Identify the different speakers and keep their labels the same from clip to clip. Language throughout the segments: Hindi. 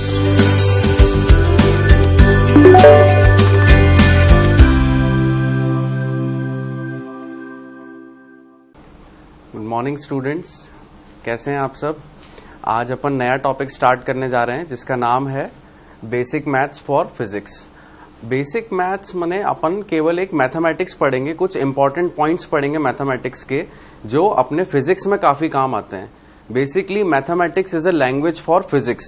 Speaker 1: गुड मॉर्निंग स्टूडेंट्स, कैसे हैं आप सब। आज अपन नया टॉपिक स्टार्ट करने जा रहे हैं जिसका नाम है basic maths for physics. Basic maths माने अपन केवल एक मैथमेटिक्स पढ़ेंगे, कुछ इंपॉर्टेंट पॉइंट्स पढ़ेंगे मैथमेटिक्स के जो अपने फिजिक्स में काफी काम आते हैं। Basically mathematics is a language for physics,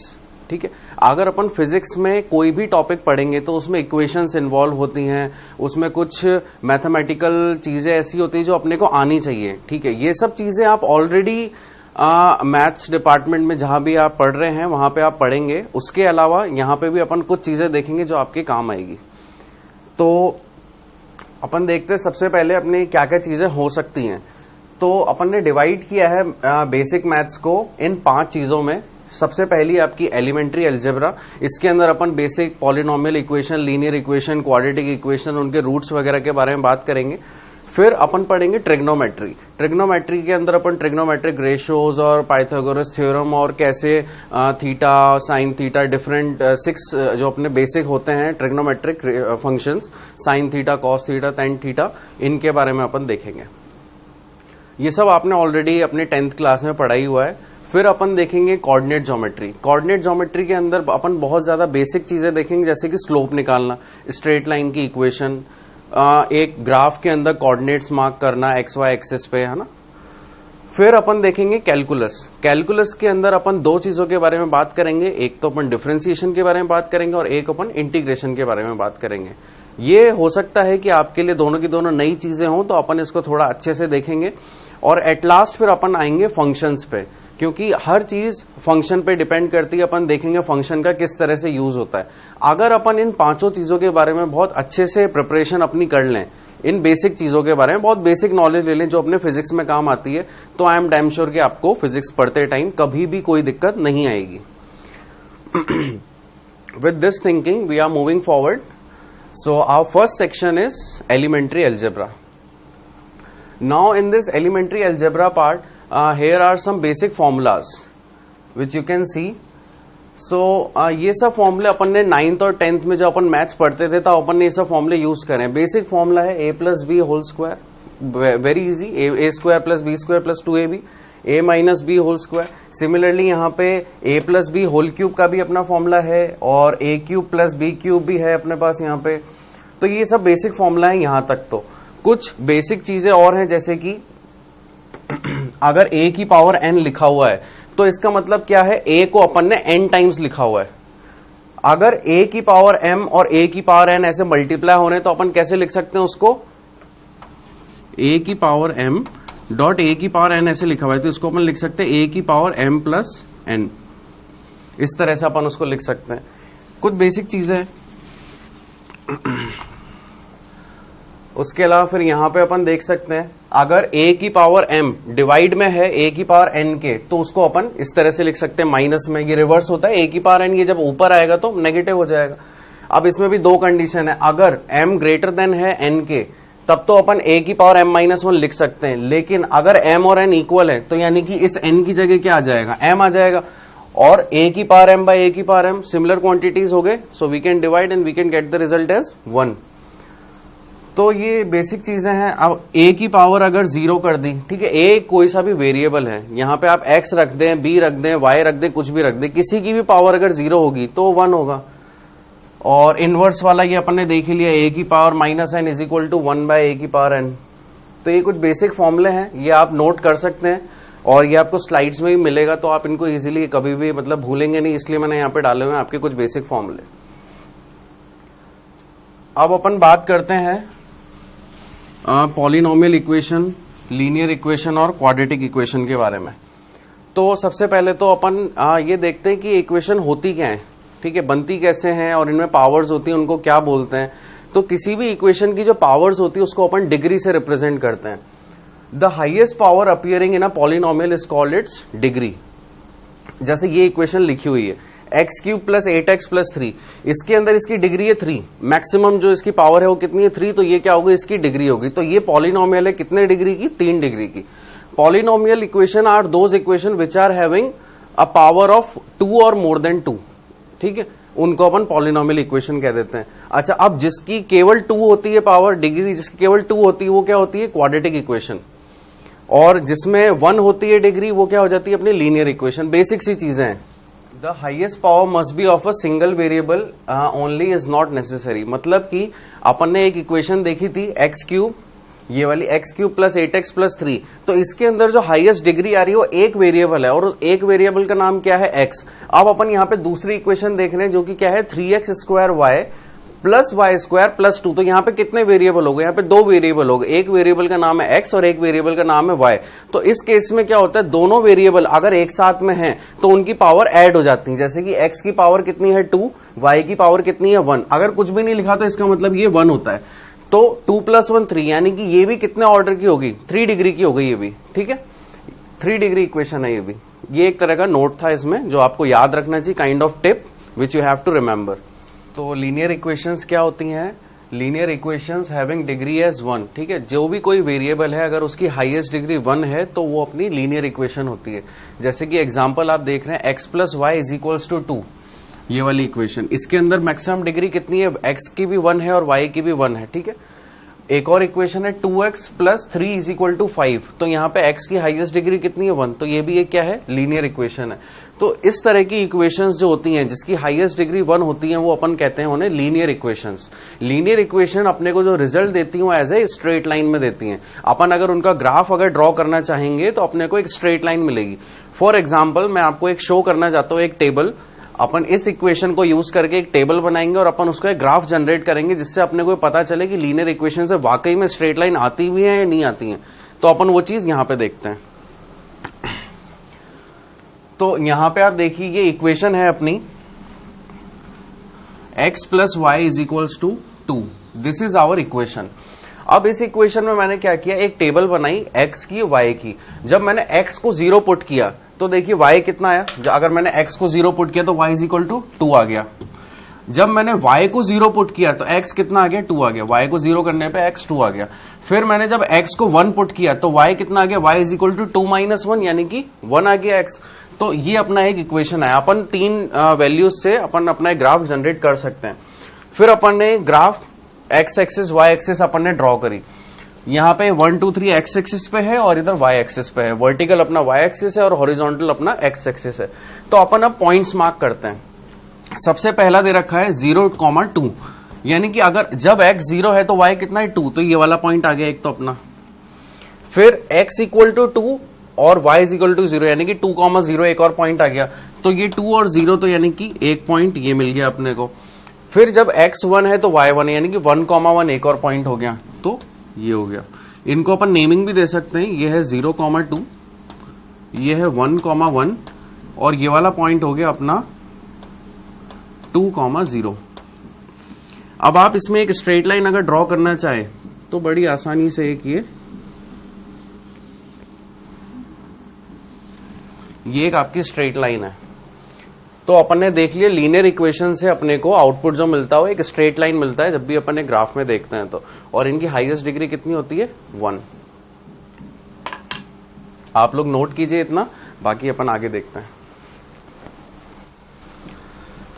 Speaker 1: ठीक है। अगर अपन फिजिक्स में कोई भी टॉपिक पढ़ेंगे तो उसमें इक्वेशंस इन्वॉल्व होती हैं, उसमें कुछ मैथमेटिकल चीजें ऐसी होती है जो अपने को आनी चाहिए, ठीक है। ये सब चीजें आप ऑलरेडी मैथ्स डिपार्टमेंट में जहां भी आप पढ़ रहे हैं वहां पे आप पढ़ेंगे। उसके अलावा यहाँ पे भी अपन कुछ चीजें देखेंगे जो आपके काम आएगी। तो अपन देखते हैं सबसे पहले अपनी क्या क्या चीजें हो सकती हैं। तो अपन ने डिवाइड किया है बेसिक मैथ्स को इन 5 चीजों में। सबसे पहली आपकी एलिमेंट्री अलजेब्रा, इसके अंदर अपन basic polynomial equation, linear equation, quadratic equation, उनके रूट्स वगैरह के बारे में बात करेंगे। फिर अपन पढ़ेंगे ट्रिग्नोमेट्री। ट्रिग्नोमेट्री के अंदर अपन ट्रिग्नोमेट्रिक रेशियोज और पाइथागोरस थ्योरम और कैसे थीटा, साइन थीटा, डिफरेंट 6 जो अपने बेसिक होते हैं trigonometric functions, sine theta, cos theta, tan theta, इनके बारे में अपन देखेंगे। ये सब आपने ऑलरेडी अपने 10th क्लास में पढ़ाई हुआ है। फिर अपन देखेंगे कोऑर्डिनेट ज्योमेट्री। कोऑर्डिनेट ज्योमेट्री के अंदर अपन बहुत ज्यादा बेसिक चीजें देखेंगे, जैसे कि स्लोप निकालना, स्ट्रेट लाइन की इक्वेशन, एक ग्राफ के अंदर कोऑर्डिनेट्स मार्क करना एक्स वाई एक्सिस पे, है ना। फिर अपन देखेंगे कैलकुलस। कैलकुलस के अंदर अपन 2 चीजों के बारे में बात करेंगे, एक तो अपन डिफरेंशिएशन के बारे में बात करेंगे और एक अपन इंटीग्रेशन के बारे में बात करेंगे। ये हो सकता है कि आपके लिए दोनों की दोनों नई चीजें हों, तो अपन इसको थोड़ा अच्छे से देखेंगे। और एट लास्ट फिर अपन आएंगे फंक्शंस पे, क्योंकि हर चीज फंक्शन पे डिपेंड करती है। अपन देखेंगे फंक्शन का किस तरह से यूज होता है। अगर अपन इन 5 चीजों के बारे में बहुत अच्छे से प्रिपरेशन अपनी कर लें, इन बेसिक चीजों के बारे में बहुत बेसिक नॉलेज ले लें जो अपने फिजिक्स में काम आती है, तो आई एम डैम श्योर कि आपको फिजिक्स पढ़ते टाइम कभी भी कोई दिक्कत नहीं आएगी। With this thinking we are moving forward. So our first section is elementary algebra. Now in this elementary algebra part, here are some basic formulas which you can see. So ये सब फॉर्मूले अपन ने 9th और 10th में जब अपन मैथ्स पढ़ते थे तो अपन ने ये सब फॉर्मूले यूज करें। बेसिक फॉर्मूला है a plus b whole square, very easy, a square plus b square plus 2ab, a minus b whole square. Similarly यहाँ पे a plus b whole cube का भी अपना फॉर्मूला है और a cube plus b cube भी है अपने पास यहाँ पे। तो ये सब बेसिक फॉर्मूला है यहाँ तक। तो कुछ बेसिक चीजें और हैं, जैसे कि अगर a की पावर n लिखा हुआ है तो इसका मतलब क्या है, a को अपन ने n टाइम्स लिखा हुआ है। अगर a की पावर m और a की पावर n ऐसे मल्टीप्लाई हो रहे हैं तो अपन कैसे लिख सकते हैं उसको, a की पावर m डॉट a की पावर n ऐसे लिखा हुआ है तो इसको अपन लिख सकते हैं a की पावर m प्लस n। इस तरह से अपन उसको लिख सकते हैं। कुछ बेसिक चीजें हैं। उसके अलावा फिर यहां पे अपन देख सकते हैं, अगर a की पावर m डिवाइड में है a की पावर n के, तो उसको अपन इस तरह से लिख सकते हैं माइनस में। ये रिवर्स होता है, a की पावर n, ये जब ऊपर आएगा तो नेगेटिव हो जाएगा। अब इसमें भी 2 कंडीशन है, अगर m ग्रेटर देन है n के तब तो अपन a की पावर m माइनस 1 लिख सकते हैं, लेकिन अगर m और n इक्वल है तो यानी कि इस n की जगह क्या आ जाएगा, m आ जाएगा। और a की पावर m बाय a की पावर m सिमिलर क्वांटिटीज हो गए, so we can divide and we can get the result as 1। तो ये बेसिक चीजें हैं। अब a की पावर अगर 0 कर दी, ठीक है, a कोई सा भी वेरिएबल है, यहाँ पे आप x रख दें, b रख दें, y रख दें, कुछ भी रख दें, किसी की भी पावर अगर 0 होगी तो 1 होगा। और इनवर्स वाला ये अपन ने देख ही लिया, a की power minus n is equal to 1 by a की पावर n। तो ये कुछ बेसिक फॉर्मूले हैं, ये आप नोट कर सकते हैं और ये आपको स्लाइड्स में भी मिलेगा, तो आप इनको इजीली कभी भी मतलब भूलेंगे नहीं, इसलिए मैंने यहाँ पे डाले हुए हैं आपके कुछ बेसिक फॉर्मूले। अब अपन बात करते हैं पॉलिनोमियल इक्वेशन, लीनियर इक्वेशन और क्वाड्रेटिक इक्वेशन के बारे में। तो सबसे पहले तो अपन ये देखते हैं कि इक्वेशन होती क्या है, ठीक है, बनती कैसे हैं और इनमें पावर्स होती हैं, उनको क्या बोलते हैं। तो किसी भी इक्वेशन की जो पावर्स होती है उसको अपन डिग्री से रिप्रेजेंट करते हैं। The highest power appearing in a polynomial is called its degree. जैसे ये इक्वेशन लिखी हुई है x cube plus 8x plus 3, इसके अंदर इसकी डिग्री है 3, मैक्सिमम जो इसकी पावर है वो कितनी है 3, तो ये क्या होगी, इसकी डिग्री होगी। तो ये पॉलिनोमियल है कितने डिग्री की, 3 डिग्री की। Polynomial equation are those equation which are having a power of 2 और मोर देन 2, ठीक है, उनको अपन पॉलिनोमियल इक्वेशन कह देते हैं। अच्छा, अब जिसकी केवल 2 होती है पावर डिग्री, जिसकी केवल 2 होती है वो क्या होती है, क्वाड्रेटिक इक्वेशन, और जिसमें 1 होती है डिग्री वो क्या हो जाती है अपनी लीनियर इक्वेशन। बेसिक सी चीजें हैं। The highest power must be of a single variable only is not necessary. मतलब कि अपन ने एक इक्वेशन देखी थी एक्स क्यूब, ये वाली x cube plus 8x plus 3, तो इसके अंदर जो हाईएस्ट डिग्री आ रही है वो एक वेरिएबल है और उस एक वेरिएबल का नाम क्या है, x। अब अपन यहाँ पे दूसरी इक्वेशन देख रहे हैं जो कि क्या है 3x² y plus y² plus 2। तो यहाँ पे कितने वेरिएबल हो गए, यहाँ पे 2 वेरिएबल हो गए, एक वेरिएबल का नाम है x और एक वेरिएबल का नाम है y। तो इस केस में क्या होता है, दोनों वेरिएबल अगर एक साथ में हैं तो उनकी पावर ऐड हो जाती है। जैसे कि x की पावर कितनी है 2, y की पावर कितनी है 1। अगर कुछ भी नहीं लिखा तो इसका मतलब ये 1 होता है। तो 2 + 1 3, यानी कि ये भी कितने ऑर्डर की होगी, 3 डिग्री की हो गई ये भी। ठीक है, 3 डिग्री इक्वेशन है ये भी। ये एक तरह का नोट था इसमें जो आपको याद रखना चाहिए, kind of tip which you have to remember. तो लीनियर इक्वेशंस क्या होती हैं, linear equations having degree as 1। ठीक है, जो भी कोई वेरिएबल है अगर उसकी हाईएस्ट डिग्री 1 है तो वो अपनी लीनियर इक्वेशन होती है। जैसे कि एग्जांपल आप देख रहे हैं x + y = 2, ये वाली इक्वेशन, इसके अंदर मैक्सिमम डिग्री कितनी है, x की भी 1 है और y की भी 1 है। ठीक है, एक और इक्वेशन है 2x + 3 = 5, तो यहाँ पे x की हाईएस्ट डिग्री कितनी है 1, तो ये भी एक क्या है, लीनियर इक्वेशन है। तो इस तरह की इक्वेशंस जो होती हैं जिसकी हाईएस्ट डिग्री 1 होती है वो अपन कहते हैं उन्हें लीनियर इक्वेशंस। लीनियर इक्वेशन अपने को जो रिजल्ट देती है वो एज ए स्ट्रेट लाइन में देती हैं। अपन अगर उनका ग्राफ अगर ड्रॉ करना चाहेंगे तो अपने को एक स्ट्रेट लाइन मिलेगी। फॉर एग्जाम्पल मैं आपको एक शो करना चाहता हूँ, एक टेबल, अपन इस इक्वेशन को यूज करके एक टेबल बनाएंगे और अपन उसका एक ग्राफ जनरेट करेंगे जिससे अपने को पता चले कि लीनियर इक्वेशन से वाकई में स्ट्रेट लाइन आती हुई है या नहीं आती है। तो अपन वो चीज यहां पे देखते हैं। तो यहां पे आप देखिए ये इक्वेशन है अपनी x + y = 2, this is our equation. अब इस इक्वेशन में मैंने क्या किया, एक टेबल बनाई x की y की। जब मैंने x को 0 पुट किया तो देखिए y कितना आया, अगर मैंने x को 0 पुट किया तो y = 2 आ गया। जब मैंने y को 0 पुट किया तो x कितना आ गया, 2 आ गया। y को 0 करने पे x 2 आ गया। फिर मैंने जब x को 1 पुट किया तो y कितना आ गया, y = 2 - 1, यानी कि 1 आ गया x। तो ये अपना एक इक्वेशन है। अपन 3 वैल्यूज से अपन अपना ग्राफ जनरेट कर सकते हैं। फिर अपन ने graph x axis y axis अपन ने ड्रॉ करी। यहाँ पे 1 2 3 x एक्सिस पे है और इधर y एक्सिस पे है। वर्टिकल अपना y एक्सिस है और हॉरिजॉन्टल अपना x एक्सिस है। तो अपन अब पॉइंट्स मार्क करते हैं। सबसे पहला दे रखा है 0, 2, यानी कि अगर जब x 0 है तो y कितना है 2, तो ये वाला पॉइंट आ गया एक तो अपना। फिर x = 2 और y = 0, यानी कि 2, 0 एक और पॉइंट आ गया। तो ये 2 और 0, तो यानी कि एक पॉइंट ये मिल गया अपने को। फिर जब x 1 है तो y 1 है, यानी कि 1, 1 एक और पॉइंट हो गया। तो ये हो गया। इनको अपन नेमिंग भी दे सकते हैं। ये है 0, 2, ये है 1, 1 और ये वाला पॉइंट हो गया अपना 2, 0। अब आप इसमें एक स्ट्रेट लाइन अगर ड्रॉ करना चाहे तो बड़ी आसानी से एक ये एक आपकी स्ट्रेट लाइन है। तो अपन ने देख लिया लीनियर इक्वेशन से अपने को आउटपुट जो मिलता है एक स्ट्रेट लाइन मिलता है जब भी अपन एक ग्राफ में देखते हैं तो। और इनकी हाईएस्ट डिग्री कितनी होती है, 1। आप लोग नोट कीजिए इतना, बाकी अपन आगे देखते हैं।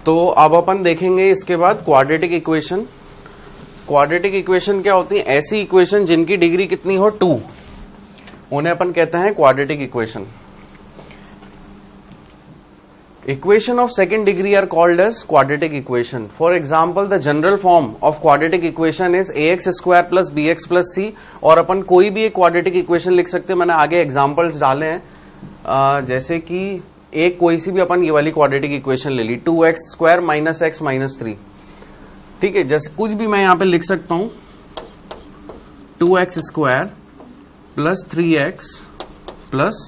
Speaker 1: तो अब अपन देखेंगे इसके बाद क्वाड्रेटिक इक्वेशन। क्वाड्रेटिक इक्वेशन क्या होती है, ऐसी इक्वेशन जिनकी डिग्री कितनी हो 2, उन्हें अपन कहते हैं quadratic equation. Equation of second degree are called as quadratic equation. For example, the general form of quadratic equation is ax² plus bx plus c। और अपन कोई भी एक quadratic equation लिख सकते हैं। मैंने आगे एग्जांपल्स डाले हैं, जैसे कि एक कोई सी भी अपन ये वाली quadratic equation ले ली 2x² - x - 3। ठीक है, जैसे कुछ भी मैं यहाँ पे लिख सकता हूं 2x² plus 3x plus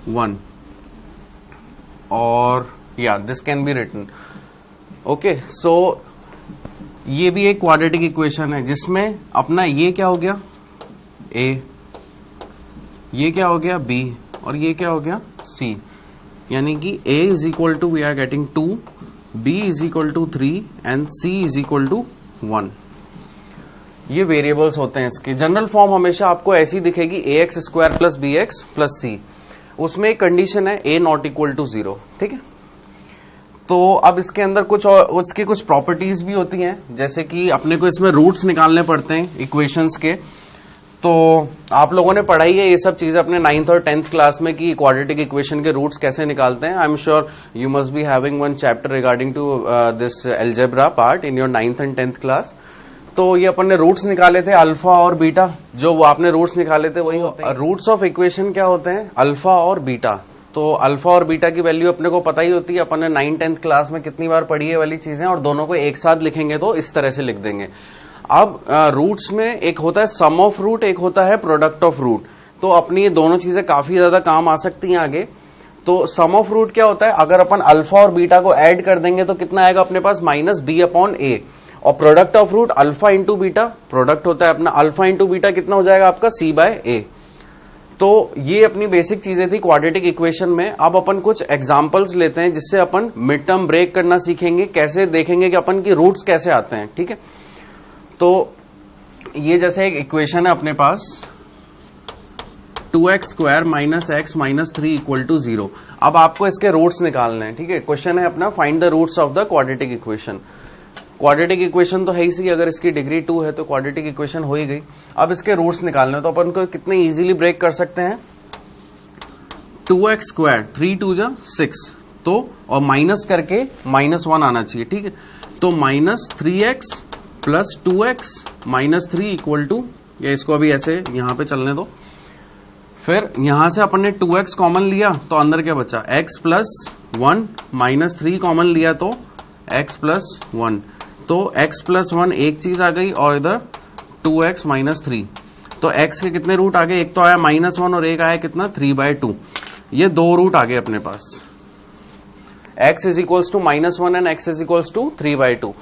Speaker 1: 1 और या this can be written. Okay, so ये भी एक क्वाड्रेटिक इक्वेशन है जिसमें अपना ये क्या हो गया a, ये क्या हो गया b और ये क्या हो गया c। यानी कि a = we are getting 2, b = 3 and c = 1। ये वेरिएबल्स होते हैं इसके। जनरल फॉर्म हमेशा आपको ऐसी दिखेगी ax² plus bx plus c। उसमें एक कंडीशन है a ≠ 0। ठीक है, तो अब इसके अंदर कुछ और उसकी कुछ प्रॉपर्टीज भी होती हैं, जैसे कि अपने को इसमें रूट्स निकालने पड़ते हैं इक्वेशंस के। तो आप लोगों ने पढ़ाई है ये सब चीजें अपने 9th और 10th क्लास में कि क्वाड्रेटिक इक्वेशन के रूट्स कैसे निकालते हैं। I am sure you must be having one chapter regarding to this algebra part in your 9th and 10th class. तो ये अपन ने रूट्स निकाले थे अल्फा और बीटा, जो वो आपने रूट्स निकाले थे वही होते हैं। रूट्स ऑफ इक्वेशन क्या होते हैं? अल्फा और बीटा। तो अल्फा और बीटा की वैल्यू अपने को पता ही होती है, अपन ने 9th 10th क्लास में कितनी बार पढ़ी है वाली चीजें, और दोनों को एक साथ लिखेंगे तो इस तरह से लिख देंगे। अब रूट्स में एक होता है सम ऑफ रूट, एक होता है प्रोडक्ट ऑफ रूट। तो अपनी ये दोनों चीजें काफी ज्यादा काम आ सकती हैं आगे। तो सम ऑफ रूट क्या होता है? अगर अपन अल्फा और बीटा को ऐड कर देंगे तो कितना आएगा अपने पास? Minus b upon a. और product of root alpha into beta, product होता है अपना अल्फा इंटू बीटा, कितना हो जाएगा आपका? सी बाय ए। तो ये अपनी बेसिक चीजें थी क्वाड्रेटिक इक्वेशन में। अब अपन कुछ एग्जांपल्स लेते हैं जिससे अपन मिड टर्म ब्रेक करना सीखेंगे, कैसे देखेंगे कि अपन की रूट्स कैसे आते हैं। ठीक है, तो ये जैसे एक इक्वेशन है अपने पास 2x square minus x minus 3 equal to 0। अब आपको इसके रूट्स निकालने हैं। ठीक है, क्वेश्चन है अपना find the roots of the quadratic equation. Quadratic equation तो है ही सी, अगर इसकी डिग्री 2 है तो क्वाड्रेटिक इक्वेशन हो ही गई। अब इसके रूट्स निकालने, तो अपन को कितने इजीली ब्रेक कर सकते हैं? 2x स्क्वायर 3 2 जा 6, तो और माइनस करके -1 आना चाहिए। ठीक है, तो minus 3x plus 2x minus 3 equal to, या इसको अभी ऐसे यहां पे चलने दो। फिर यहां से अपन ने 2x कॉमन लिया तो अंदर क्या बचा? x प्लस 1 माइनस 3 कॉमन लिया तो x प्लस 1, तो x प्लस 1 एक चीज आ गई और इधर 2x माइनस 3। तो x के कितने रूट आ गए? एक तो आया -1 और एक आया कितना? 3/2। ये दो रूट आ गए अपने पास। x is equals to -1 and x is equals to 3/2।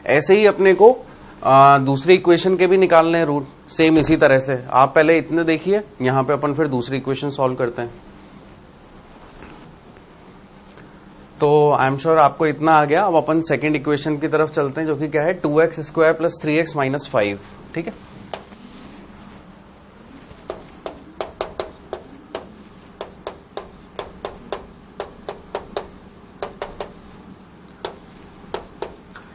Speaker 1: ऐसे ही अपने को दूसरी इक्वेशन के भी निकालने हैं रूट, सेम इसी तरह से। आप पहले इतने देखिए, यहां पे अपन फिर दूसरी इक्वेशन सॉल्व करते हैं। तो आई एम श्योर आपको इतना आ गया। अब अपन सेकंड इक्वेशन की तरफ चलते हैं, जो कि क्या है? 2x square plus 3x minus 5। ठीक है,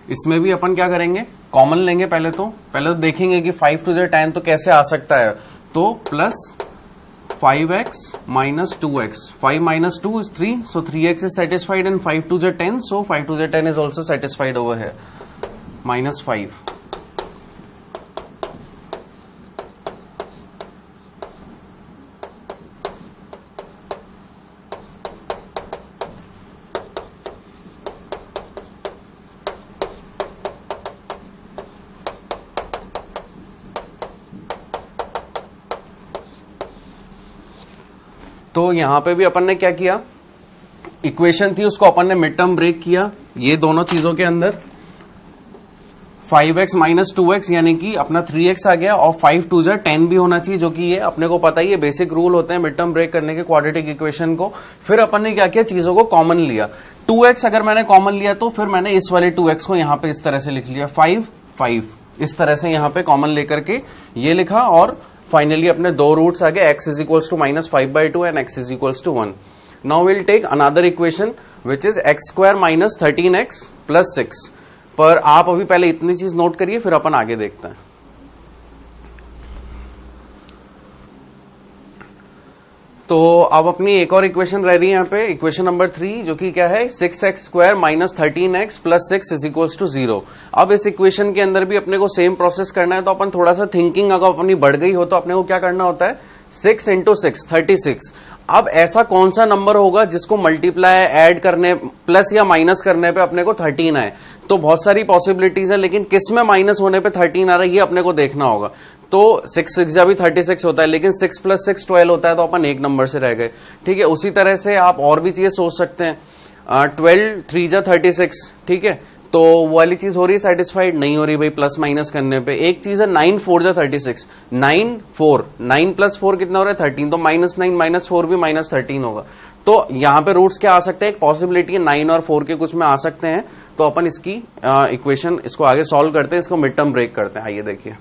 Speaker 1: इसमें भी अपन क्या करेंगे? कॉमन लेंगे पहले तो देखेंगे कि 5 to the 10 तो कैसे आ सकता है। तो plus 5x minus 2x, 5 minus 2 is 3, so 3x is satisfied and 5 to the 10, so 5 to the 10 is also satisfied over here, minus 5. तो यहां पे भी अपन ने क्या किया? इक्वेशन थी उसको अपन ने मिड टर्म ब्रेक किया। ये दोनों चीजों के अंदर 5x माइनस 2x यानी कि अपना 3x आ गया, और 5 2 जा 10 भी होना चाहिए, जो कि ये अपने को पता ही है, बेसिक रूल होते हैं मिड टर्म ब्रेक करने के क्वाड्रेटिक इक्वेशन को। फिर अपन ने क्या किया? चीजों को कॉमन लिया। 2x अगर मैंने कॉमन लिया तो फिर मैंने इस वाले 2x को यहां पे इस तरह से लिख लिया, 5 5 इस तरह से यहां पे कॉमन लेकर के ये लिखा, और फाइनली अपने दो रूट्स आ गए, x is equals to minus 5/2 and x is equals to 1। Now will take another equation which is x square minus 13x plus 6। पर आप अभी पहले इतनी चीज नोट करिए, फिर अपन आगे देखते हैं। तो अब अपनी एक और इक्वेशन रह रही है यहाँ पे, इक्वेशन नंबर 3, जो कि क्या है? 6x square minus 13x plus 6 is equals to 0। अब इस इक्वेशन के अंदर भी अपने को सेम प्रोसेस करना है, तो अपन थोड़ा सा थिंकिंग अगर अपनी बढ़ गई हो तो अपने को क्या करना होता है? 6 इंटू 6 36। अब ऐसा कौन सा नंबर होगा जिसको मल्टीप्लाई ऐड करने प्लस या माइनस करने पे अपने को 13 आए? तो बहुत सारी पॉसिबिलिटीज है, लेकिन किस में माइनस होने पे 13 आ रहा है ये अपने को देखना होगा। तो 6 6 जा भी 36 होता है, लेकिन 6 प्लस 6 12 होता है, तो अपन एक नंबर से रह गए। ठीक है, उसी तरह से आप और भी चीजें सोच सकते हैं। 12 3 जा 36, ठीक है, तो वो वाली चीज हो रही है सेटिस्फाइड? नहीं हो रही भाई, प्लस माइनस करने पे। एक चीज है 9 4 जा 36, 9 4 9 प्लस 4 कितना हो रहा है? 13, तो माइनस 9 माइनस 4 भी माइनस 13 होगा। तो यहाँ पे रूट्स क्या आ सकते हैं? एक पॉसिबिलिटी है 9 और 4 के कुछ में आ सकते हैं। तो अपन इसकी इक्वेशन इसको आगे सॉल्व करते हैं, इसको मिड टर्म ब्रेक करते हैं। आइए देखिए,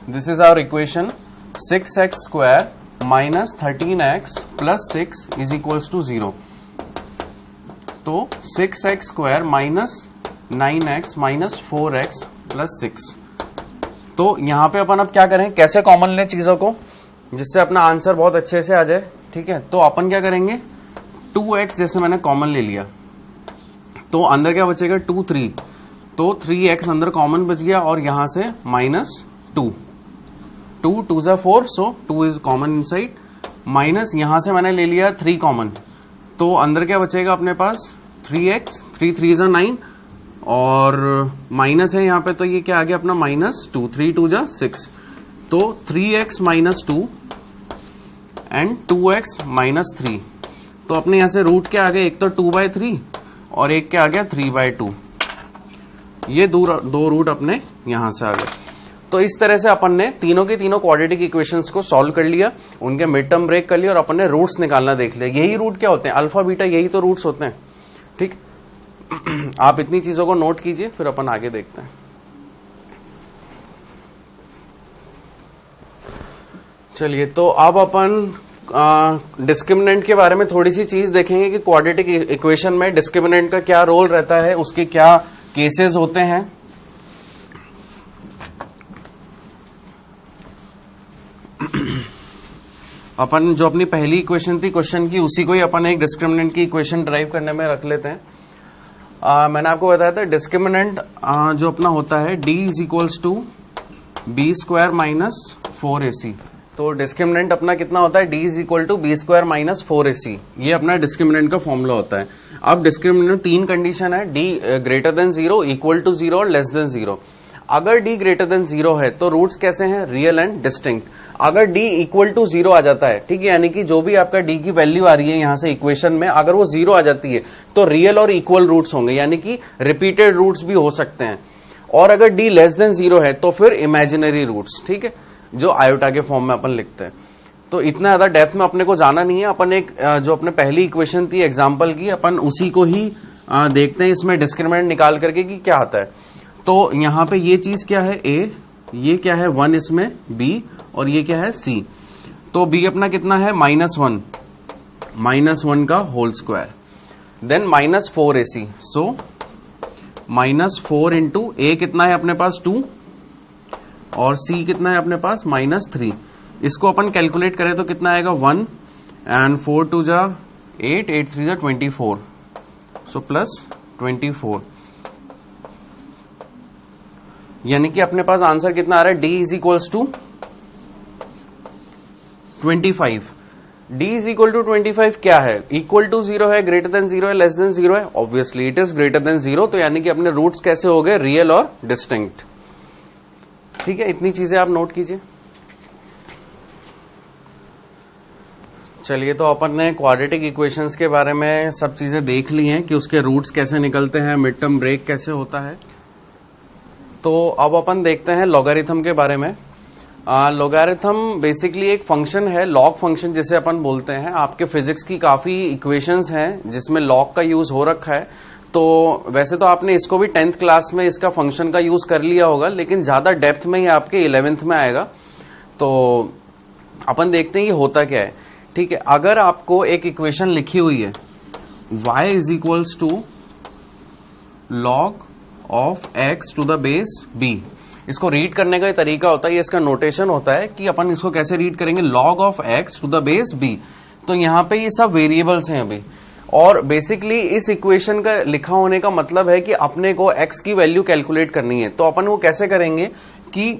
Speaker 1: this is our equation 6x square minus 13x plus 6 is equals to 0। तो 6x square minus 9x minus 4x plus 6। तो यहां पे अपन अब क्या करें, कैसे कॉमन लें चीजों को जिससे अपना आंसर बहुत अच्छे से आ जाए। ठीक है, तो अपन क्या करेंगे, 2x जैसे मैंने कॉमन ले लिया तो अंदर क्या बचेगा 2 3, तो 3x अंदर कॉमन बच गया और यहां से माइनस 2 2 जा 4, सो 2 इज कॉमन इनसाइड, माइनस यहां से मैंने ले लिया 3 कॉमन, तो अंदर क्या बचेगा अपने पास 3x, 3 3 जा 9 और माइनस है यहां पे, तो ये क्या आ गया अपना माइनस 2, 3 2 जा 6, तो 3x minus 2 and 2x minus 3। तो अपने यहां से रूट क्या आ गया, एक तो 2/3 और एक क्या आ गया 3/2। ये दो रूट अपने यहां से आ गए। तो इस तरह से अपन ने तीनों के तीनों क्वाड्रेटिक इक्वेशंस को सॉल्व कर लिया, उनके मिड टर्म ब्रेक कर लिया और अपन ने रूट्स निकालना देख लिया। यही रूट क्या होते हैं, अल्फा बीटा, यही तो रूट्स होते हैं। ठीक, आप इतनी चीजों को नोट कीजिए, फिर अपन आगे देखते हैं। चलिए, तो अब अपन डिस्क्रिमिनेंट के बारे में थोड़ी सी चीज देखेंगे कि क्वाड्रेटिक इक्वेशन में डिस्क्रिमिनेंट का क्या रोल रहता है, उसके क्या केसेस होते हैं। अपन जो अपनी पहली इक्वेशन थी क्वेश्चन की, उसी को ही अपन एक डिस्क्रिमिनेंट की इक्वेशन ड्राइव करने में रख लेते हैं। मैंने आपको बताया था डिस्क्रिमिनेंट जो अपना होता है d is equals to b square minus 4ac। तो डिस्क्रिमिनेंट अपना कितना होता है, d is equal to b square minus 4ac। ये अपना डिस्क्रिमिनेंट का फॉर्मूला होता है। अब डिस्क्रिमिनेंट 3 कंडीशन है, d greater than 0, equal to 0 और लेस देन 0। अगर d ग्रेटर देन 0 है तो रूट्स कैसे हैं, रियल एंड डिस्टिंक्ट। अगर d इक्वल टू 0 आ जाता है, ठीक है, यानी कि जो भी आपका d की वैल्यू आ रही है यहां से इक्वेशन में, अगर वो 0 आ जाती है तो रियल और इक्वल रूट्स होंगे, यानी कि रिपीटेड रूट्स भी हो सकते हैं। और अगर d लेस देन 0 है तो फिर इमेजिनरी रूट्स, ठीक है, जो आयोटा के फॉर्म में अपन लिखते हैं। तो इतना ज्यादा डेप्थ में अपने को जाना नहीं है, अपन एक जो अपने पहली इक्वेशन थी एग्जाम्पल की, अपन उसी को ही देखते हैं इसमें डिस्क्रिमिनेंट निकाल करके कि क्या आता है। तो यहाँ पे ये चीज क्या है a, ये क्या है 1 इसमें b और ये क्या है c। तो b अपना कितना है -1, -1 का whole square, then -4ac। So -4 into a कितना है अपने पास 2 और c कितना है अपने पास -3। इसको अपन कैलकुलेट करें तो कितना आएगा 1 एंड 4 2 जा 8, 8 3 जा 24, सो प्लस 24, यानी कि अपने पास आंसर कितना आ रहा है, d is equals to 25। d is equal to 25 क्या है, इक्वल टू 0 है, ग्रेटर देन 0 है, लेस देन 0 है, obviously it is greater than 0। तो यानी कि अपने रूट्स कैसे हो गए, रियल और डिस्टिंक्ट। ठीक है, इतनी चीजें आप नोट कीजिए। चलिए, तो अपन ने क्वाड्रेटिक इक्वेशंस के बारे में सब चीजें देख ली हैं कि उसके रूट्स कैसे निकलते हैं, मिड टर्म ब्रेक कैसे होता है। तो अब अपन देखते हैं लॉगरिथम के बारे में। लॉगरिथम बेसिकली एक फंक्शन है, लॉग फंक्शन जिसे अपन बोलते हैं। आपके फिजिक्स की काफी इक्वेशंस हैं जिसमें लॉग का यूज हो रखा है। तो वैसे तो आपने इसको भी 10th क्लास में इसका फंक्शन का यूज कर लिया होगा, लेकिन ज्यादा डेप्थ में ही आपके 11th में आएगा। तो अपन देखते हैं ये होता क्या है। ठीक है, अगर आपको एक इक्वेशन लिखी हुई है y is equals to log of x to the base b, इसको रीड करने का तरीका होता है, ये इसका नोटेशन होता है कि अपन इसको कैसे रीड करेंगे, log of x to the base b। तो यहाँ पे ये सब वेरिएबल्स हैं अभी, और बेसिकली इस इक्वेशन का लिखा होने का मतलब है कि अपने को x की वैल्यू कैलकुलेट करनी है। तो अपन वो कैसे करेंगे कि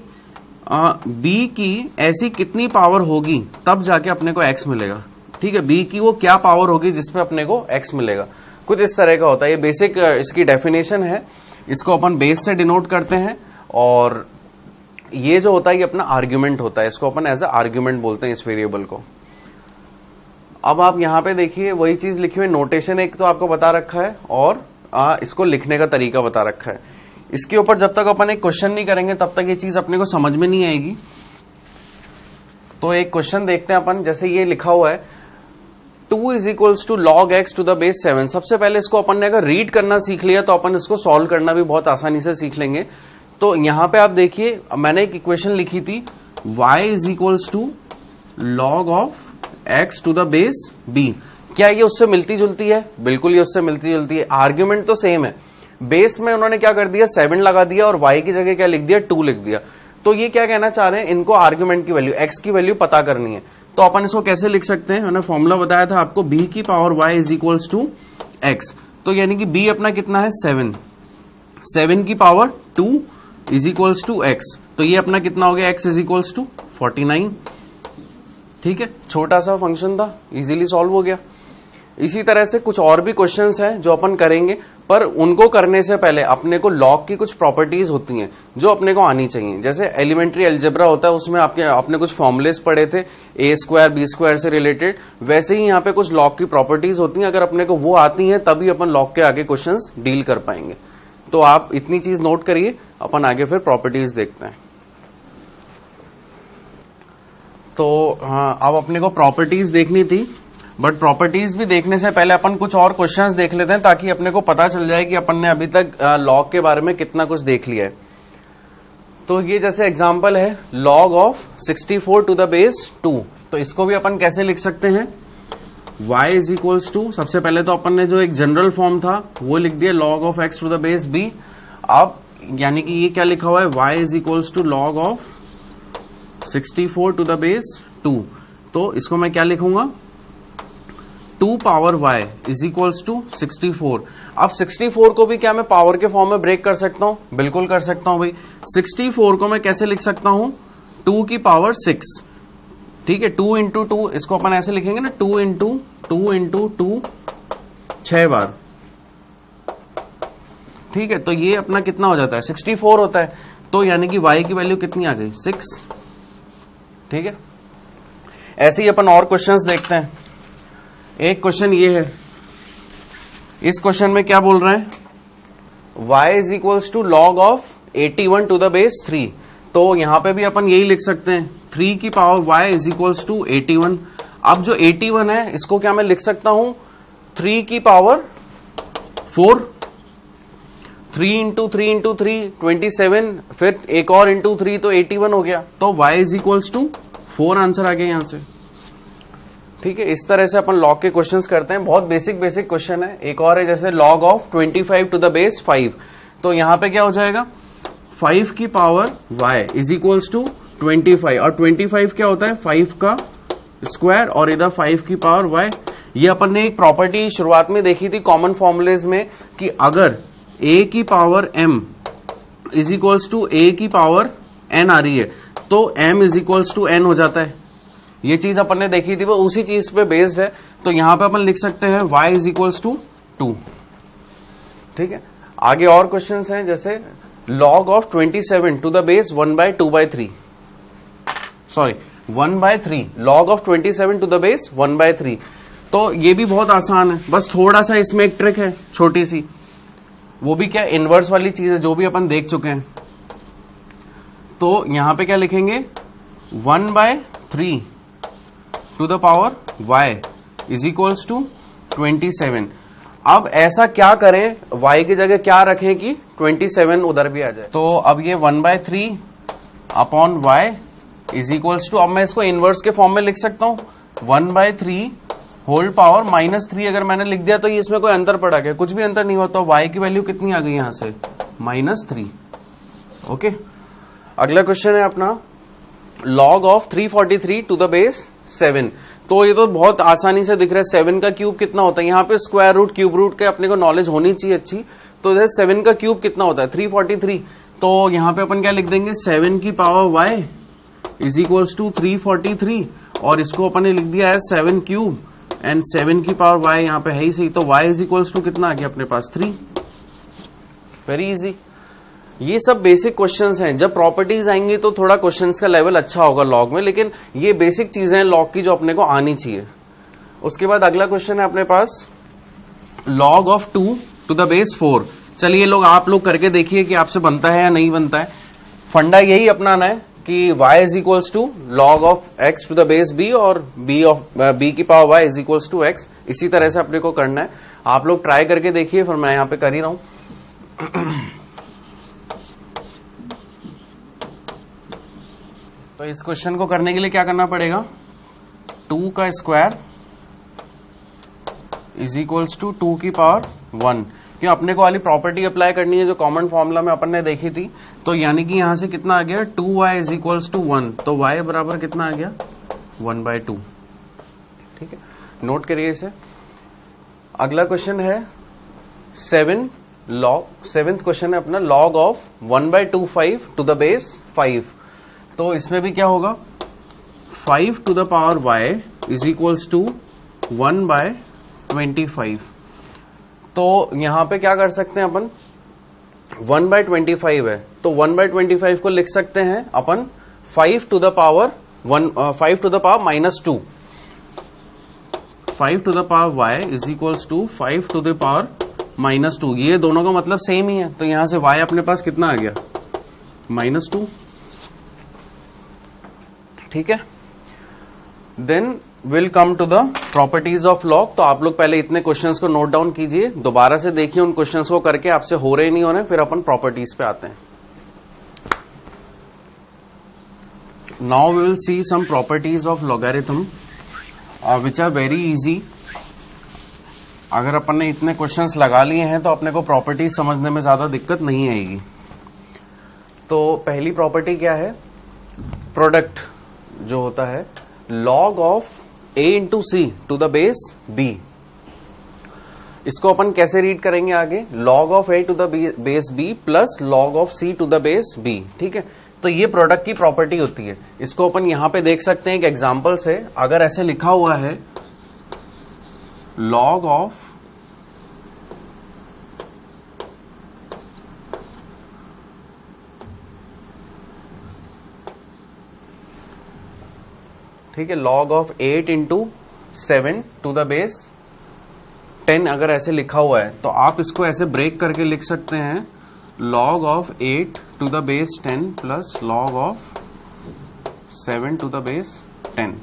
Speaker 1: b की ऐसी कितनी पावर होगी तब जाके अपने को x मिलेगा। ठीक है, b की वो क्या पावर होगी जिसपे अपने को x मिलेगा, कुछ इस तरह का होता है। ये बेसिक इसकी डेफिनेशन है, इसको अपन बेस से डिनोट करते हैं। और ये जो होता है ये अपना आर्ग्यूमेंट होता है, इसको अपन एज ए आर्ग्यूमेंट बोलते हैं इस वेरिएबल को। अब आप यहां पे देखिए वही चीज लिखी हुई, नोटेशन एक तो आपको बता रखा है और इसको लिखने का तरीका बता रखा है। इसके ऊपर जब तक अपन एक क्वेश्चन नहीं करेंगे तब तक ये चीज अपने को समझ में नहीं आएगी। तो एक क्वेश्चन देखते हैं अपन, जैसे ये लिखा हुआ है 2 is equals to log x to the base 7। सबसे पहले इसको अपन ने अगर रीड करना सीख लिया तो अपन इसको सॉल्व करना भी बहुत आसानी से सीख लेंगे। तो यहां पे आप देखिए मैंने एक इक्वेशन लिखी थी y is equals to log of x to the base b। क्या ये उससे मिलती जुलती है? बिल्कुल ये उससे मिलती जुलती है। आर्ग्यूमेंट तो सेम है, बेस में उन्होंने क्या कर दिया 7 लगा दिया और y की जगह क्या लिख दिया 2 लिख दिया। तो ये क्या कहना चाह रहे हैं, इनको आर्ग्यूमेंट की वैल्यू x की वैल्यू पता करनी है। तो अपन इसको कैसे लिख सकते हैं, मैंने फॉर्मूला बताया था आपको, b की power y is equals to x। तो यानी कि b अपना कितना है 7 की power 2 is equals to x। तो ये अपना कितना हो गया x इज इक्वल्स टू 49। ठीक है, छोटा सा फंक्शन था, इजीली सॉल्व हो गया। इसी तरह से कुछ और भी क्वेश्चंस हैं जो अपन करेंगे, पर उनको करने से पहले अपने को लॉग की कुछ प्रॉपर्टीज होती हैं जो अपने को आनी चाहिए। जैसे एलिमेंट्री अलजेब्रा होता है, उसमें आपने कुछ फॉर्मुलेस पढ़े थे a स्क्वायर b स्क्वायर से रिलेटेड, वैसे ही यहाँ पे कुछ लॉग की प्रॉपर्टीज होती हैं। अगर अपने को वो आती हैं तभी अपन लॉग के आगे क्वेश्चंस डील कर पाएंगे। तो आप इतनी चीज नोट करिए, अपन आगे फिर प्रॉपर्टीज देखते हैं। तो हाँ, अब अपने को प्रॉपर्टीज देखनी थी, बट प्रॉपर्टीज भी देखने से पहले अपन कुछ और क्वेश्चंस देख लेते हैं ताकि अपने को पता चल जाए कि अपन ने अभी तक लॉग के बारे में कितना कुछ देख लिया है। तो ये जैसे एग्जांपल है log of 64 to the base 2। तो इसको भी अपन कैसे लिख सकते हैं, y इज इक्वल्स टू, सबसे पहले तो अपन ने जो एक जनरल फॉर्म था वो लिख दिया log of x to the base b। अब यानी कि ये क्या लिखा हुआ है, y is equals to log of 64 to the base 2। तो इसको मैं क्या लिखूंगा, 2 power y is equals to 64। अब 64 को भी क्या मैं पावर के फॉर्म में ब्रेक कर सकता हूं? बिल्कुल कर सकता हूं भाई। 64 को मैं कैसे लिख सकता हूं, 2 की पावर 6। ठीक है, 2 इंटू 2, इसको अपन ऐसे लिखेंगे ना, 2 इंटू 2 6 बार। ठीक है, तो ये अपना कितना हो जाता है 64 होता है। तो यानी कि y की वैल्यू कितनी आ गई 6। ठीक है, ऐसे ही अपन और क्वेश्चंस देखते हैं। एक क्वेश्चन ये है, इस क्वेश्चन में क्या बोल रहे हैं, y is equals to log of 81 to the base 3। तो यहां पे भी अपन यही लिख सकते हैं, 3 की power y is equals to 81। अब जो 81 है इसको क्या मैं लिख सकता हूं, 3 की पावर 4, 3 इंटू 3 इंटू 3 27, फिर एक और इंटू 3 तो 81 हो गया। तो y is equals to 4 answer आ गया यहां से। ठीक है, इस तरह से अपन लॉग के क्वेश्चंस करते हैं, बहुत बेसिक क्वेश्चन है। एक और है जैसे log of 25 to the base 5। तो यहां पे क्या हो जाएगा, 5 की power y is equals to 25, और 25 क्या होता है 5 का स्क्वायर, और इधर 5 की पावर y। ये अपन ने एक प्रॉपर्टी शुरुआत में देखी थी कॉमन फॉर्मुलेज में, कि अगर a की power m is equals to a की पावर n आ रही है तो m is equals to n हो जाता है। ये चीज अपन ने देखी थी, वो उसी चीज पे बेस्ड है। तो यहां पे अपन लिख सकते हैं y इज इक्वल्स टू 2। ठीक है, आगे और क्वेश्चंस हैं जैसे log of 27 to the base 1/2/3, sorry 1/3, log of 27 to the base 1/3। तो ये भी बहुत आसान है, बस थोड़ा सा इसमें एक ट्रिक है छोटी सी, वो भी क्या इनवर्स वाली चीज है जो भी अपन देख चुके हैं। तो यहां पे क्या लिखेंगे, 1/3 to the power y is equals to 27। अब ऐसा क्या करें, y की जगह क्या रखें कि 27 उधर भी आ जाए। तो अब ये 1/3 upon y is equals to, अब मैं इसको इनवर्स के फॉर्म में लिख सकता हूं, 1/3 होल पावर -3। अगर मैंने लिख दिया तो ये इसमें कोई अंतर पड़ा क्या, कुछ भी अंतर नहीं होता। y की वैल्यू कितनी आ गई यहां से -3। ओके, अगला क्वेश्चन है अपना log of 343 to the base 7। तो ये तो बहुत आसानी से दिख रहा है, 7 का क्यूब कितना होता है, यहाँ पे स्क्वायर रूट क्यूब रूट के अपने को नॉलेज होनी चाहिए अच्छी। तो 7 का क्यूब कितना होता है 343। तो यहाँ पे अपन क्या लिख देंगे, 7 की power y is equals to 343, और इसको अपन ने लिख दिया है 7 क्यूब, एंड 7 की पावर y यहाँ पे है ही सही। तो y इज इक्वल्स टू कितना आ गया अपने पास 3। Very easy. ये सब बेसिक क्वेश्चंस हैं, जब प्रॉपर्टीज आएंगी तो थोड़ा क्वेश्चंस का लेवल अच्छा होगा लॉग में, लेकिन ये बेसिक चीजें हैं लॉग की जो अपने को आनी चाहिए। उसके बाद अगला क्वेश्चन है अपने पास log of 2 to the base 4। चलिए लोग आप लोग करके देखिए कि आपसे बनता है या नहीं बनता है। फंडा यही अपनाना है कि y is equals to log of x to the base b, और b की power y is equals to x। इसी तरह से अपने को करना है, आप लोग ट्राई करके देखिए, फिर मैं यहाँ पे कर ही रहा हूं। तो इस क्वेश्चन को करने के लिए क्या करना पड़ेगा, 2 का स्क्वायर इज इक्वल्स टू 2 की पावर 1। क्यों, अपने को वाली प्रॉपर्टी अप्लाई करनी है जो कॉमन फॉर्मूला में अपन ने देखी थी। तो यानी कि यहां से कितना आ गया 2y इज इक्वल्स टू 1, तो y बराबर कितना आ गया 1/2। ठीक है, नोट करिए इसे। अगला क्वेश्चन है 7th क्वेश्चन है अपना, log of 1/25 to the base 5। तो इसमें भी क्या होगा 5 to the power y is equals to 1/25। तो यहां पे क्या कर सकते हैं अपन, 1/25 है तो 1/25 को लिख सकते हैं अपन 5 to the power -2। 5 to the power y is equals to 5 to the power -2। ये दोनों का मतलब सेम ही है, तो यहां से y अपने पास कितना आ गया -2। ठीक है, then will come to the properties of log. तो आप लोग पहले इतने क्वेश्चंस को नोट डाउन कीजिए, दोबारा से देखिए उन क्वेश्चंस को करके, आपसे हो रहे नहीं हो रहे, फिर अपन प्रॉपर्टीज पे आते हैं। Now we will see some properties of logarithm which are very easy. अगर अपन ने इतने क्वेश्चंस लगा लिए हैं तो अपने को प्रॉपर्टीज समझने में ज्यादा दिक्कत नहीं आएगी। तो पहली प्रॉपर्टी क्या है, प्रोडक्ट जो होता है log of a into c to the base b। इसको अपन कैसे रीड करेंगे आगे, log of a to the base b plus log of c to the base b। ठीक है, तो ये प्रोडक्ट की प्रॉपर्टी होती है। इसको अपन यहां पे देख सकते हैं एक एग्जांपल से। अगर ऐसे लिखा हुआ है log ऑफ ठीक है, log of 8 into 7 to the base 10 अगर ऐसे लिखा हुआ है तो आप इसको ऐसे ब्रेक करके लिख सकते हैं log of 8 to the base 10 plus log of 7 to the base 10।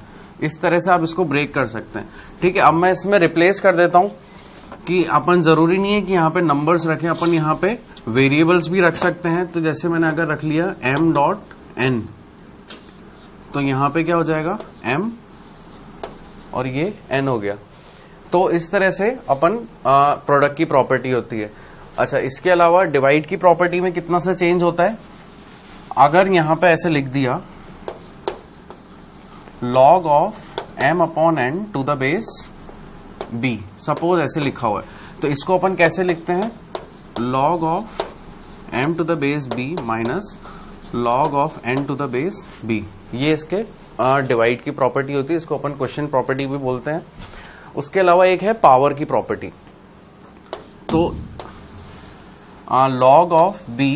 Speaker 1: इस तरह से आप इसको ब्रेक कर सकते हैं। ठीक है, अब मैं इसमें रिप्लेस कर देता हूं कि अपन जरूरी नहीं है कि यहां पे नंबर्स रखें, अपन यहां पे वेरिएबल्स भी रख सकते हैं। तो जैसे मैंने अगर रख लिया m.n, तो यहां पे क्या हो जाएगा m और ये n हो गया। तो इस तरह से अपन प्रोडक्ट की प्रॉपर्टी होती है। अच्छा, इसके अलावा डिवाइड की प्रॉपर्टी में कितना सा चेंज होता है, अगर यहां पे ऐसे लिख दिया log of m/n to the base b, suppose ऐसे लिखा हुआ है, तो इसको अपन कैसे लिखते हैं log of m to the base b minus log of n to the base b। ये इसके डिवाइड की प्रॉपर्टी होती है, इसको अपन क्वेश्चन प्रॉपर्टी भी बोलते हैं। उसके अलावा एक है पावर की प्रॉपर्टी। तो log of b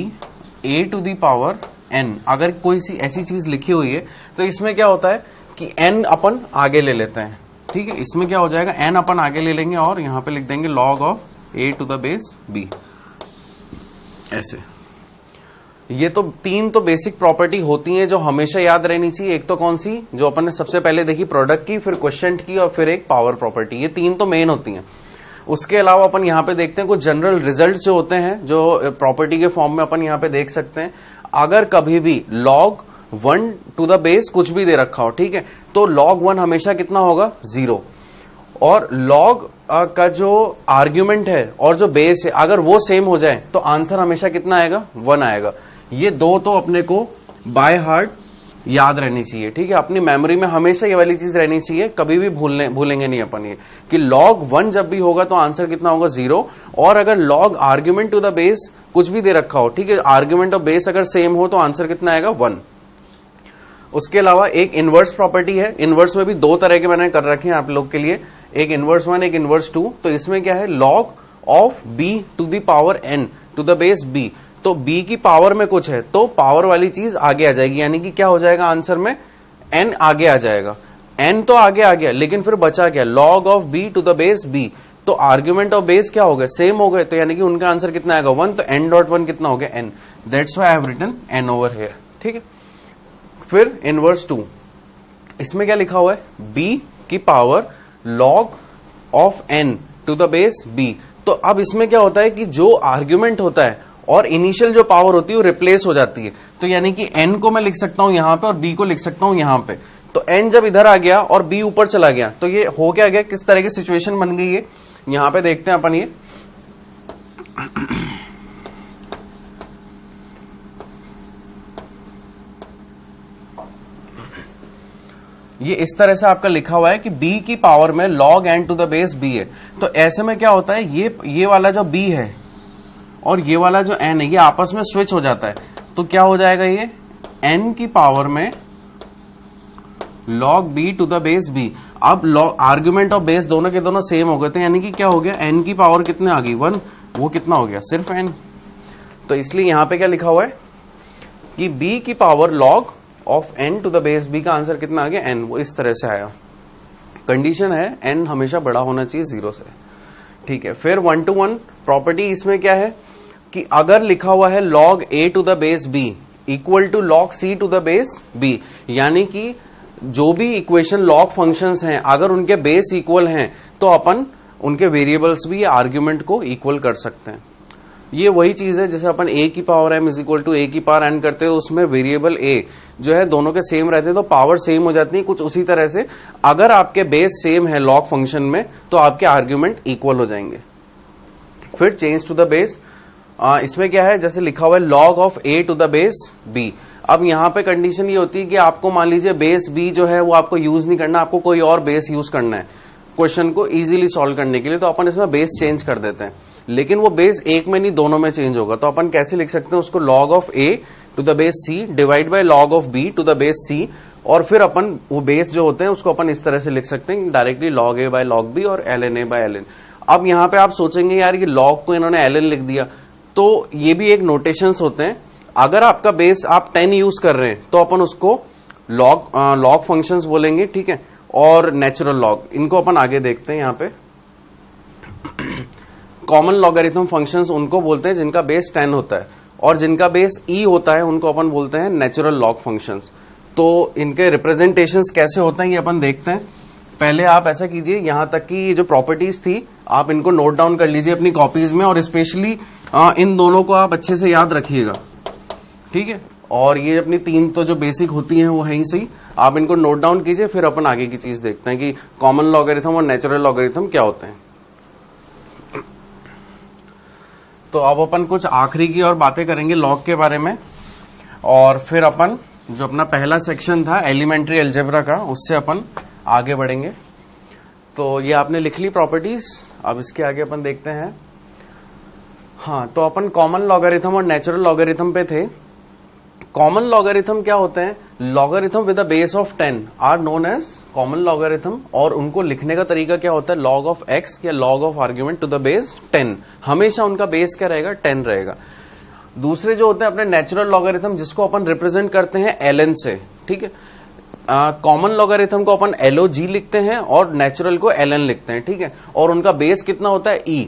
Speaker 1: a to the power n, अगर कोई सी ऐसी चीज लिखी हुई है तो इसमें क्या होता है कि n अपन आगे ले लेते हैं। ठीक है, इसमें क्या हो जाएगा n अपन आगे ले लेंगे और यहां पे लिख देंगे log of a to the base b ऐसे। ये तो तीन तो बेसिक प्रॉपर्टी होती हैं जो हमेशा याद रहनी चाहिए। एक तो कौन सी, जो अपन ने सबसे पहले देखी प्रोडक्ट की, फिर क्वोशिएंट की और फिर एक पावर प्रॉपर्टी। ये तीन तो मेन होती हैं। उसके अलावा अपन यहाँ पे देखते हैं कुछ जनरल रिजल्ट जो होते हैं जो प्रॉपर्टी के फॉर्म में अपन यहाँ पे देख सकते हैं। अगर कभी भी log 1 टू द बेस कुछ भी दे रखा हो, ठीक है, तो log 1 हमेशा कितना होगा 0। और log का जो आर्ग्यूमेंट है और जो बेस है अगर वो सेम हो जाए तो आंसर हमेशा कितना आएगा 1 आएगा। ये दो तो अपने को बाय हार्ट याद रहनी चाहिए। ठीक है, अपनी मेमोरी में हमेशा ये वाली चीज रहनी चाहिए, कभी भी भूलेंगे नहीं अपन ये कि log 1 जब भी होगा तो आंसर कितना होगा 0। और अगर log argument to the base कुछ भी दे रखा हो, ठीक है, आर्ग्यूमेंट और बेस अगर सेम हो तो आंसर कितना आएगा 1। उसके अलावा एक इनवर्स प्रॉपर्टी है। इनवर्स में भी दो तरह के मैंने कर रखे हैं आप लोग के लिए, एक इनवर्स 1 एक इनवर्स 2। तो इसमें क्या है log of b to the power n to the base b। तो b की पावर में कुछ है तो पावर वाली चीज आगे आ जाएगी, यानी कि क्या हो जाएगा आंसर में n आगे आ जाएगा। n तो आगे आ गया लेकिन फिर बचा क्या, log of b to the base b। तो आर्ग्यूमेंट और बेस क्या हो गए, सेम हो गए, तो यानी कि उनका आंसर कितना आएगा 1। तो n.1 कितना हो गया n। That's why I have written n over here. ठीक है, फिर इनवर्स 2, इसमें क्या लिखा हुआ है b की power log of n to the base b। तो अब इसमें क्या होता है कि जो आर्ग्यूमेंट होता है और इनिशियल जो पावर होती है वो रिप्लेस हो जाती है। तो यानी कि n को मैं लिख सकता हूं यहां पे और b को लिख सकता हूं यहां पे। तो n जब इधर आ गया और b ऊपर चला गया तो ये हो क्या गया, किस तरह की सिचुएशन बन गई है यहां पे देखते हैं अपन। ये इस तरह से आपका लिखा हुआ है कि b की पावर में log n to the base b है। तो ऐसे में क्या होता है, ये वाला जो b है और ये वाला जो n है ये आपस में स्विच हो जाता है। तो क्या हो जाएगा, ये n की पावर में log b to the base b। अब आर्ग्यूमेंट और बेस दोनों के दोनों सेम हो गए थे, यानी कि क्या हो गया, n की पावर कितने आ गई 1, वो कितना हो गया सिर्फ n। तो इसलिए यहां पे क्या लिखा हुआ है कि b की power log of n to the base b का आंसर कितना आ गया n, वो इस तरह से आया। कंडीशन है n हमेशा बड़ा होना चाहिए 0 से, ठीक है। फिर 1 to 1 प्रॉपर्टी इसमें क्या है कि अगर लिखा हुआ है log a to the base b equal to log c to the base b, यानी कि जो भी इक्वेशन log फंक्शंस हैं अगर उनके बेस इक्वल हैं तो अपन उनके वेरिएबल्स भी आर्ग्यूमेंट को इक्वल कर सकते हैं। ये वही चीज है जैसे अपन a की power m is equal to a की पावर n करते हैं, उसमें वेरिएबल a जो है दोनों के सेम रहते हैं तो पावर सेम हो जाती है। कुछ उसी तरह से अगर आपके बेस सेम है log फंक्शन में तो आपके आर्ग्यूमेंट इक्वल हो जाएंगे। फिर चेंज टू द बेस, इसमें क्या है, जैसे लिखा हुआ है log of a to the base b। अब यहां पे कंडीशन ये होती है कि आपको मान लीजिए बेस b जो है वो आपको यूज नहीं करना, आपको कोई और बेस यूज करना है क्वेश्चन को इजीली सॉल्व करने के लिए, तो अपन इसमें बेस चेंज कर देते हैं। लेकिन वो बेस एक में नहीं दोनों में चेंज होगा, तो अपन कैसे लिख सकते हैं उसको, log of a to the base c divide by log of b to the base c। और फिर अपन वो बेस जो होते हैं उसको अपन इस तरह से लिख सकते हैं directly log a by log b और ln a बाय ln। अब यहाँ पे आप सोचेंगे यार ये log को इन्होंने ln लिख दिया, तो ये भी एक नोटेशंस होते हैं। अगर आपका बेस आप 10 यूज कर रहे हैं तो अपन उसको log फंक्शंस बोलेंगे, ठीक है, और नेचुरल log, इनको अपन आगे देखते हैं। यहाँ पे कॉमन लॉगरिथम फंक्शंस उनको बोलते हैं जिनका बेस 10 होता है, और जिनका बेस e होता है उनको अपन बोलते हैं नेचुरल लॉग फंक्शंस। तो इनके रिप्रेजेंटेशंस कैसे होते हैं ये अपन देखते हैं। पहले आप ऐसा कीजिए, यहां तक की जो प्रॉपर्टीज थी आप इनको नोट डाउन कर लीजिए अपनी कॉपीज में, और स्पेशली इन दोनों को आप अच्छे से याद रखिएगा, ठीक है। और ये अपनी 3 तो जो बेसिक होती हैं वो है ही सही, आप इनको नोट डाउन कीजिए, फिर अपन आगे की चीज देखते हैं कि कॉमन लॉगरिथम और नेचुरल लॉगरिथम क्या होते हैं। तो अब अपन कुछ आखिरी की और बातें करेंगे लॉग के बारे में, और फिर अपन जो अपना पहला सेक्शन था एलिमेंट्री अलजेब्रा का उससे अपन आगे बढ़ेंगे। तो ये आपने लिख ली प्रॉपर्टीज, अब इसके आगे अपन देखते हैं। हाँ, तो अपन कॉमन लॉगरिथम और नेचुरल लॉगरिथम पे थे। कॉमन लॉगरिथम क्या होते हैं, logarithm with a base of 10 are known as common logarithm, और उनको लिखने का तरीका क्या होता है, log ऑफ x या log of argument to the base 10, हमेशा उनका बेस क्या रहेगा 10 रहेगा। दूसरे जो होते हैं अपने नेचुरल लॉगरिथम जिसको अपन रिप्रेजेंट करते हैं ln से, ठीक है। कॉमन लॉगरिथम को अपन log लिखते हैं और नेचुरल को ln लिखते हैं, ठीक है, और उनका बेस कितना होता है e।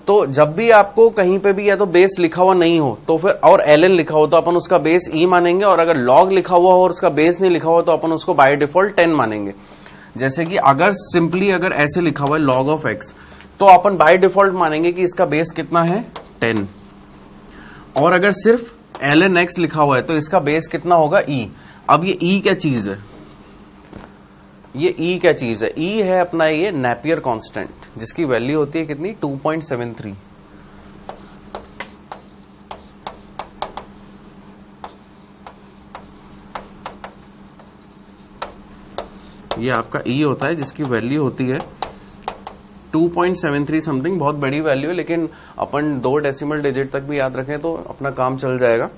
Speaker 1: तो जब भी आपको कहीं पे भी या तो बेस लिखा हुआ नहीं हो तो फिर और ln लिखा हो तो अपन उसका बेस e मानेंगे, और अगर log लिखा हुआ हो और उसका बेस नहीं लिखा हुआ तो अपन उसको बाय डिफॉल्ट 10 मानेंगे। जैसे कि अगर सिंपली अगर ऐसे लिखा हुआ है log ऑफ x तो अपन बाय डिफॉल्ट मानेंगे कि इसका बेस कितना है 10, और अगर सिर्फ ln x लिखा हुआ है तो इसका बेस कितना होगा e। अब ये e क्या चीज है, ये e क्या चीज है, e है अपना ये नेपियर कांस्टेंट जिसकी वैल्यू होती है कितनी 2.73। ये आपका e होता है जिसकी वैल्यू होती है 2.73 समथिंग, बहुत बड़ी वैल्यू है, लेकिन अपन 2 डेसिमल डिजिट तक भी याद रखें तो अपना काम चल जाएगा।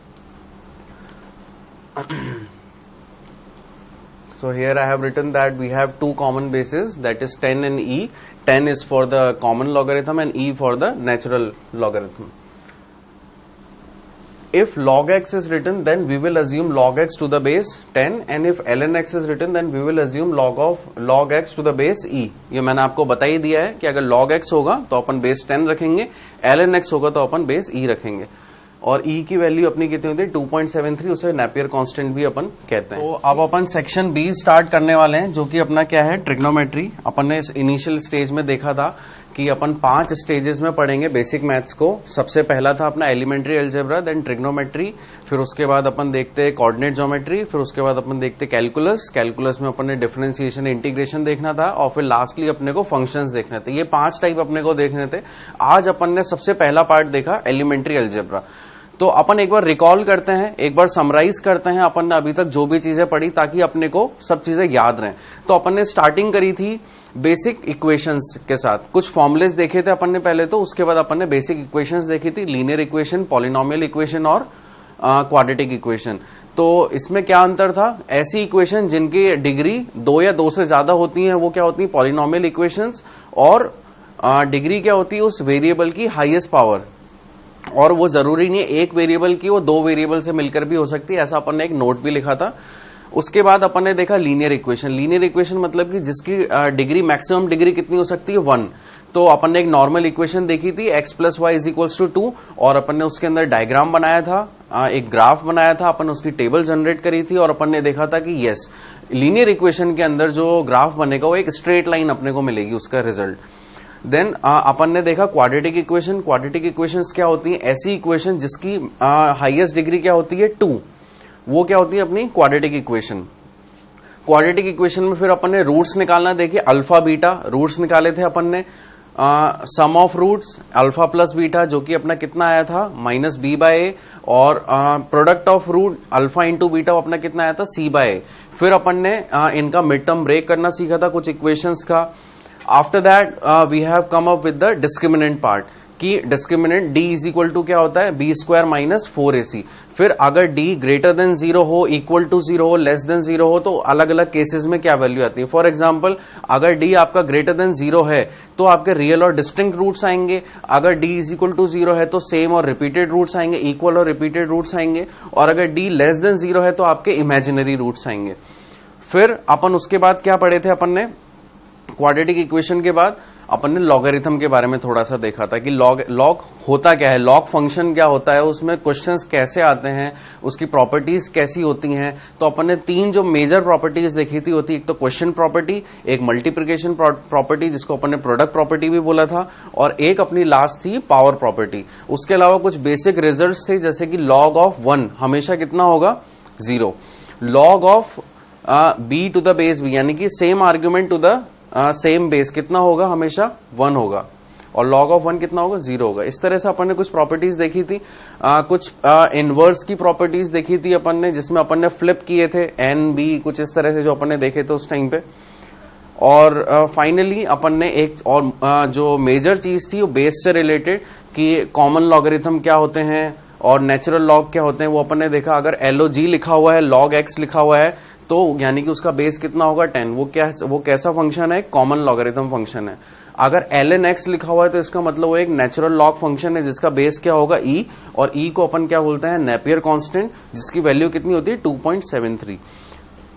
Speaker 1: So here I have written that we have 2 common bases, that is 10 and e. 10 is for the common logarithm and e for the natural logarithm. If log x is written, then we will assume log x to the base 10, and if ln x is written, then we will assume log x to the base e. ये मैंने आपको बता ही दिया है कि अगर log x होगा तो अपन बेस 10 रखेंगे, ln x होगा तो अपन बेस e रखेंगे, और e की वैल्यू अपनी कितनी होती है 2.73, उसे नेपियर कांस्टेंट भी अपन कहते हैं। तो अब अपन सेक्शन बी स्टार्ट करने वाले हैं जो कि अपना क्या है ट्रिग्नोमेट्री। अपन ने इस इनिशियल स्टेज में देखा था कि अपन 5 स्टेजेस में पढ़ेंगे बेसिक मैथ्स को। सबसे पहला था अपना एलिमेंट्री अलजेब्रा, देन ट्रिग्नोमेट्री, फिर उसके बाद अपन देखते हैं कोऑर्डिनेट ज्योमेट्री, फिर उसके बाद अपन देखते कैलकुलस। कैलकुलस में अपन ने डिफरेंशिएशन, इंटीग्रेशन देखना था, और फिर लास्टली अपने को फंक्शंस देखने थे। ये 5 टाइप अपने को देखने थे। आज अपन ने सबसे पहला पार्ट देखा एलिमेंट्री अलजेब्रा। तो अपन एक बार रिकॉल करते हैं, एक बार समराइज करते हैं अपन ने अभी तक जो भी चीजें पढ़ी, ताकि अपने को सब चीजें याद रहें। तो अपन ने स्टार्टिंग करी थी बेसिक इक्वेशंस के साथ, कुछ फॉर्मुलेस देखे थे अपन ने पहले, तो उसके बाद अपन ने बेसिक इक्वेशंस देखी थी, लीनियर इक्वेशन, पॉलिनोमियल इक्वेशन और क्वाड्रेटिक इक्वेशन। तो इसमें क्या अंतर था? ऐसी इक्वेशन जिनकी डिग्री 2 या 2 से ज्यादा होती है वो क्या होती है? Polynomial equations. और डिग्री क्या होती है? उस वेरिएबल की हाईएस्ट पावर, और वो जरूरी नहीं है एक वेरिएबल की, वो 2 वेरिएबल से मिलकर भी हो सकती है। ऐसा अपन ने एक नोट भी लिखा था। उसके बाद अपन ने देखा लीनियर इक्वेशन। लीनियर इक्वेशन मतलब कि जिसकी डिग्री, मैक्सिमम डिग्री कितनी हो सकती है? 1। तो अपन ने एक नॉर्मल इक्वेशन देखी थी x + y = 2, और अपन ने उसके अंदर डायग्राम बनाया था, एक ग्राफ बनाया था, अपन उसकी टेबल जनरेट करी थी, और अपन ने देखा था कि यस, लीनियर इक्वेशन के अंदर जो ग्राफ बनेगा वो एक स्ट्रेट लाइन अपने को मिलेगी, उसका रिजल्ट। देन अपन ने देखा क्वाड्रेटिक इक्वेशन। क्वाड्रेटिक इक्वेशंस क्या होती है? ऐसी इक्वेशन जिसकी हाईएस्ट डिग्री क्या होती है? 2। वो क्या होती है अपनी क्वाड्रेटिक इक्वेशन। क्वाड्रेटिक इक्वेशन में फिर अपन ने रूट्स निकालना। देखिए अल्फा बीटा रूट्स निकाले थे अपन ने। Sum of roots alpha plus beta, जो कि अपना कितना आया था? -b/a। और product of root alpha into beta, अपना कितना आया था? c/a। फिर अपन ने इनका मिड टर्म ब्रेक करना सीखा था कुछ इक्वेशंस का। After that we have come up with the discriminant part, कि डिस्क्रिमिनेंट d = क्या होता है? b² - 4ac। फिर अगर d ग्रेटर देन 0 हो, इक्वल टू 0 हो, लेस देन 0 हो, तो अलग अलग केसेस में क्या वैल्यू आती है। फॉर एग्जाम्पल, अगर d आपका ग्रेटर देन 0 है तो आपके रियल और डिस्टिंक्ट रूट्स आएंगे। अगर d = 0 है तो सेम और रिपीटेड रूट्स आएंगे, इक्वल और रिपीटेड रूट्स आएंगे। और अगर d लेस देन 0 है तो आपके इमेजिनरी रूट्स आएंगे। फिर अपन उसके बाद क्या पढ़े थे? अपन ने क्वाड्रेटिक इक्वेशन के बाद अपन ने लॉगरिथम के बारे में थोड़ा सा देखा था कि लॉग होता क्या है, लॉग फंक्शन क्या होता है, उसमें क्वेश्चंस कैसे आते हैं, उसकी प्रॉपर्टीज कैसी होती हैं। तो अपन ने 3 जो मेजर प्रॉपर्टीज देखी थी, होती एक तो क्वेश्चन प्रॉपर्टी, एक मल्टीप्लिकेशन प्रॉपर्टी जिसको अपन ने प्रोडक्ट प्रॉपर्टी भी बोला था, और एक अपनी लास्ट थी पावर प्रॉपर्टी। उसके अलावा कुछ बेसिक रिजल्ट्स थे, जैसे कि log of 1 हमेशा कितना होगा? 0। log of b to the base b, यानी कि same argument to the same base कितना होगा? हमेशा 1 होगा। और log of 1 कितना होगा? 0 होगा। इस तरह से अपन ने कुछ प्रॉपर्टीज देखी थी। कुछ इनवर्स की प्रॉपर्टीज देखी थी अपन ने, जिसमें अपन ने फ्लिप किए थे n b, कुछ इस तरह से जो अपन ने देखे थे उस टाइम पे। और फाइनली अपन ने एक और जो मेजर चीज थी वो बेस से रिलेटेड, कि कॉमन लॉगरिथम क्या होते हैं और नेचुरल लॉग क्या होते हैं, वो अपन ने देखा। अगर LOG लिखा हुआ है, log x लिखा हुआ है, तो यानी कि उसका बेस कितना होगा? 10। वो कैसा फंक्शन है? कॉमन लॉगरिथम फंक्शन है। अगर ln x लिखा हुआ है तो इसका मतलब वो एक नेचुरल लॉग फंक्शन है, जिसका बेस क्या होगा? e। और e को अपन क्या बोलते हैं? नेपियर कांस्टेंट, जिसकी वैल्यू कितनी होती है? 2.73।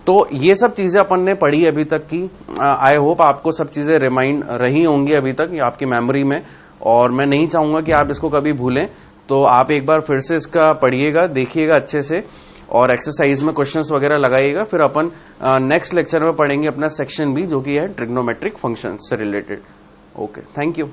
Speaker 1: तो ये सब चीजें अपन ने पढ़ी अभी तक की। आई होप आपको सब चीजें रिमाइंड रही होंगी अभी तक आपकी मेमोरी में, और मैं नहीं चाहूंगा कि आप इसको कभी भूलें। तो आप एक बार फिर से इसका पढ़िएगा, देखिएगा अच्छे से, और एक्सरसाइज में क्वेश्चंस वगैरह लगाइएगा। फिर अपन नेक्स्ट लेक्चर में पढ़ेंगे अपना सेक्शन बी, जो कि है ट्रिग्नोमेट्रिक फंक्शन से रिलेटेड। Okay, thank you.